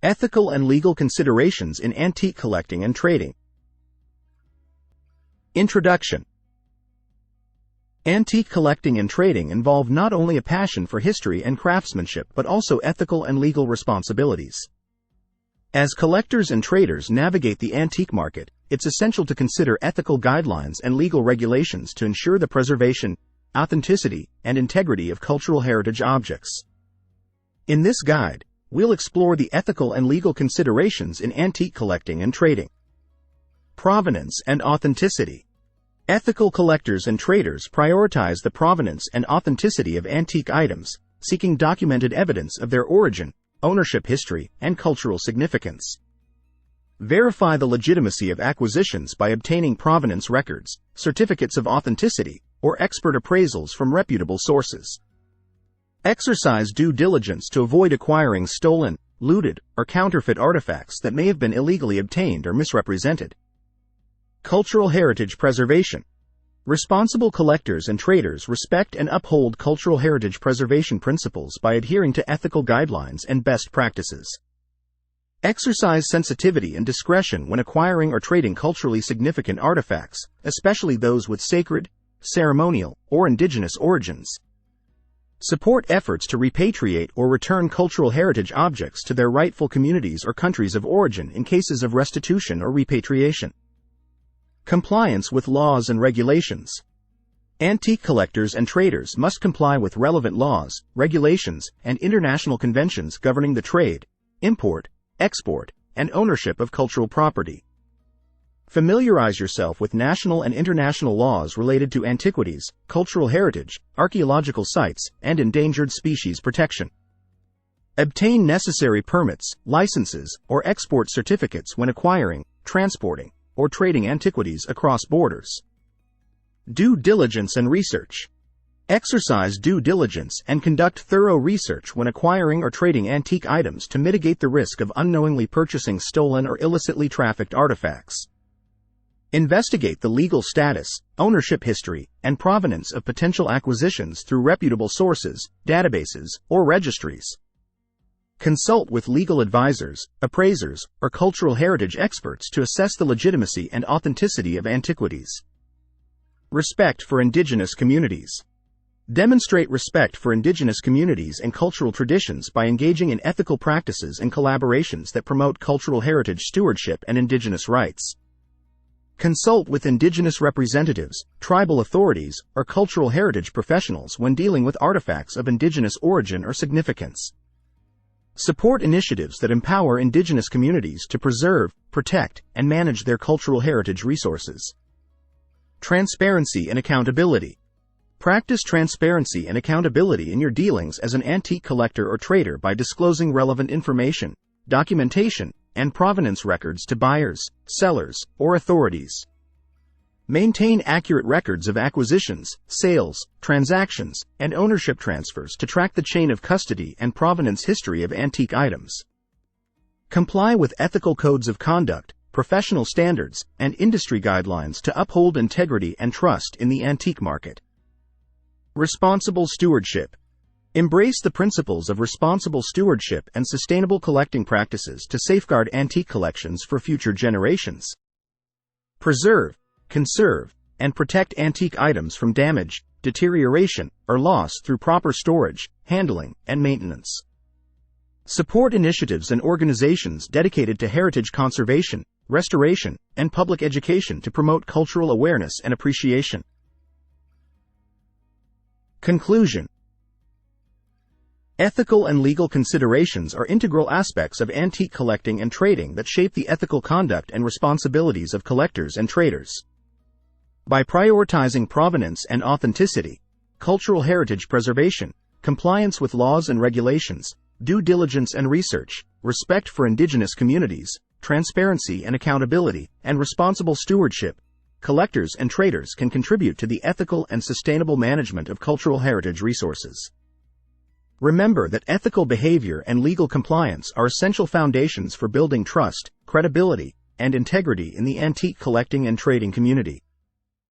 Ethical and legal considerations in antique collecting and trading. Introduction. Antique collecting and trading involve not only a passion for history and craftsmanship but also ethical and legal responsibilities. As collectors and traders navigate the antique market, it's essential to consider ethical guidelines and legal regulations to ensure the preservation, authenticity, and integrity of cultural heritage objects. In this guide, we'll explore the ethical and legal considerations in antique collecting and trading. Provenance and authenticity. Ethical collectors and traders prioritize the provenance and authenticity of antique items, seeking documented evidence of their origin, ownership history, and cultural significance. Verify the legitimacy of acquisitions by obtaining provenance records, certificates of authenticity, or expert appraisals from reputable sources. Exercise due diligence to avoid acquiring stolen, looted, or counterfeit artifacts that may have been illegally obtained or misrepresented. Cultural heritage preservation. Responsible collectors and traders respect and uphold cultural heritage preservation principles by adhering to ethical guidelines and best practices. Exercise sensitivity and discretion when acquiring or trading culturally significant artifacts, especially those with sacred, ceremonial, or indigenous origins. Support efforts to repatriate or return cultural heritage objects to their rightful communities or countries of origin in cases of restitution or repatriation. Compliance with laws and regulations. Antique collectors and traders must comply with relevant laws, regulations, and international conventions governing the trade, import, export, and ownership of cultural property. Familiarize yourself with national and international laws related to antiquities, cultural heritage, archaeological sites, and endangered species protection. Obtain necessary permits, licenses, or export certificates when acquiring, transporting, or trading antiquities across borders. Due diligence and research. Exercise due diligence and conduct thorough research when acquiring or trading antique items to mitigate the risk of unknowingly purchasing stolen or illicitly trafficked artifacts. Investigate the legal status, ownership history, and provenance of potential acquisitions through reputable sources, databases, or registries. Consult with legal advisors, appraisers, or cultural heritage experts to assess the legitimacy and authenticity of antiquities. Respect for indigenous communities. Demonstrate respect for indigenous communities and cultural traditions by engaging in ethical practices and collaborations that promote cultural heritage stewardship and indigenous rights. Consult with indigenous representatives, tribal authorities, or cultural heritage professionals when dealing with artifacts of indigenous origin or significance. Support initiatives that empower indigenous communities to preserve, protect, and manage their cultural heritage resources. Transparency and accountability. Practice transparency and accountability in your dealings as an antique collector or trader by disclosing relevant information, documentation, and provenance records to buyers, sellers, or authorities. Maintain accurate records of acquisitions, sales, transactions, and ownership transfers to track the chain of custody and provenance history of antique items. Comply with ethical codes of conduct, professional standards, and industry guidelines to uphold integrity and trust in the antique market. Responsible stewardship. Embrace the principles of responsible stewardship and sustainable collecting practices to safeguard antique collections for future generations. Preserve, conserve, and protect antique items from damage, deterioration, or loss through proper storage, handling, and maintenance. Support initiatives and organizations dedicated to heritage conservation, restoration, and public education to promote cultural awareness and appreciation. Conclusion. Ethical and legal considerations are integral aspects of antique collecting and trading that shape the ethical conduct and responsibilities of collectors and traders. By prioritizing provenance and authenticity, cultural heritage preservation, compliance with laws and regulations, due diligence and research, respect for indigenous communities, transparency and accountability, and responsible stewardship, collectors and traders can contribute to the ethical and sustainable management of cultural heritage resources. Remember that ethical behavior and legal compliance are essential foundations for building trust, credibility, and integrity in the antique collecting and trading community.